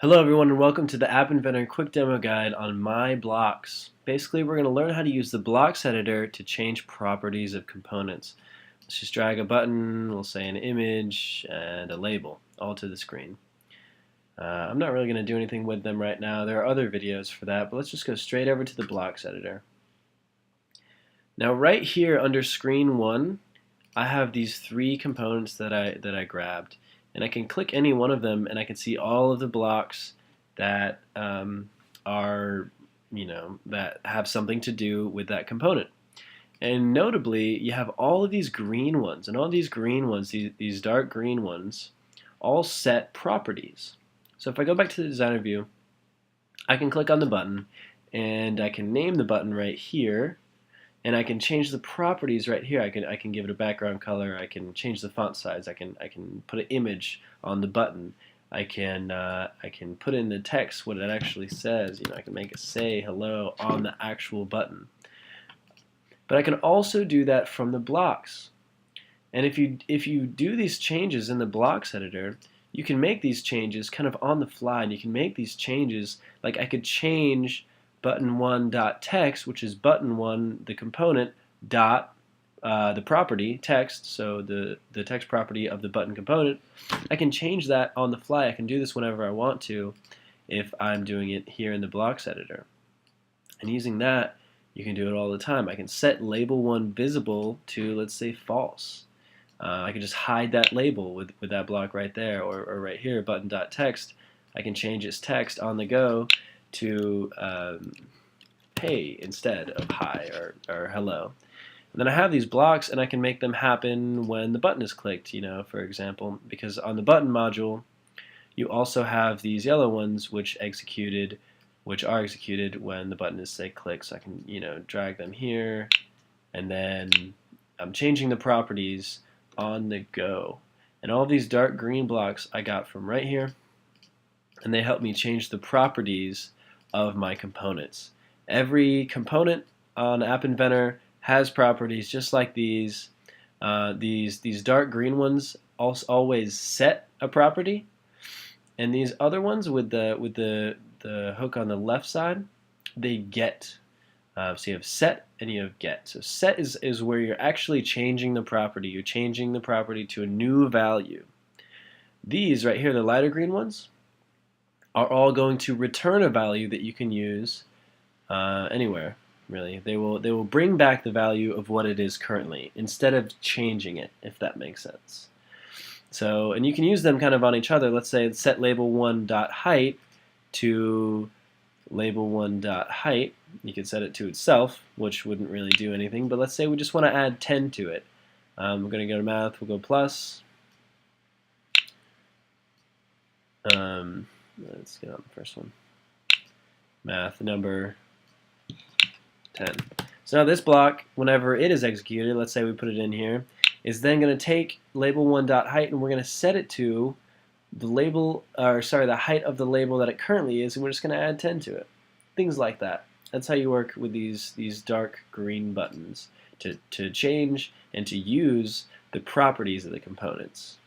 Hello everyone and welcome to the App Inventor quick demo guide on MyBlocks. Basically we're going to learn how to use the blocks editor to change properties of components. Let's just drag a button, we'll say an image, and a label all to the screen. I'm not really going to do anything with them right now. There are other videos for that, but let's just go straight over to the blocks editor. Now right here under screen 1 I have these three components that I grabbed. And I can click any one of them and I can see all of the blocks that are, that have something to do with that component. And notably, you have all of these green ones, and all these green ones, these dark green ones, all set properties. So if I go back to the designer view, I can click on the button and I can name the button right here. And I can change the properties right here. I can give it a background color. I can change the font size. I can put an image on the button. I can put in the text what it actually says. I can make it say hello on the actual button. But I can also do that from the blocks. And if you do these changes in the blocks editor, you can make these changes kind of on the fly, and you can make these changes like I could change button1.text, which is button1, the component, dot the property, text, so the text property of the button component. I can change that on the fly. I can do this whenever I want to if I'm doing it here in the blocks editor. And using that, you can do it all the time. I can set label1 visible to, let's say, false. I can just hide that label with that block right there, or right here, button.text. I can change its text on the go to hey instead of hi or hello. And then I have these blocks and I can make them happen when the button is clicked, for example, because on the button module you also have these yellow ones which are executed when the button is, say, clicked. So I can drag them here, and then I'm changing the properties on the go. And all these dark green blocks I got from right here, and they help me change the properties of my components. Every component on App Inventor has properties just like these. These dark green ones also always set a property, and these other ones with the hook on the left side, they get. So you have set and you have get. So set is where you're actually changing the property. You're changing the property to a new value. These right here, the lighter green ones, are all going to return a value that you can use anywhere, really. They will bring back the value of what it is currently instead of changing it, if that makes sense. So, and you can use them kind of on each other. Let's say set label1.height to label1.height. You could set it to itself, which wouldn't really do anything, but let's say we just want to add 10 to it. We're going to go to math, we'll go plus. Let's get on the first one. Math number 10. So now this block, whenever it is executed, let's say we put it in here, is then going to take label1.height and we're going to set it to the height of the label that it currently is, and we're just going to add 10 to it. Things like that. That's how you work with these dark green buttons to change and to use the properties of the components.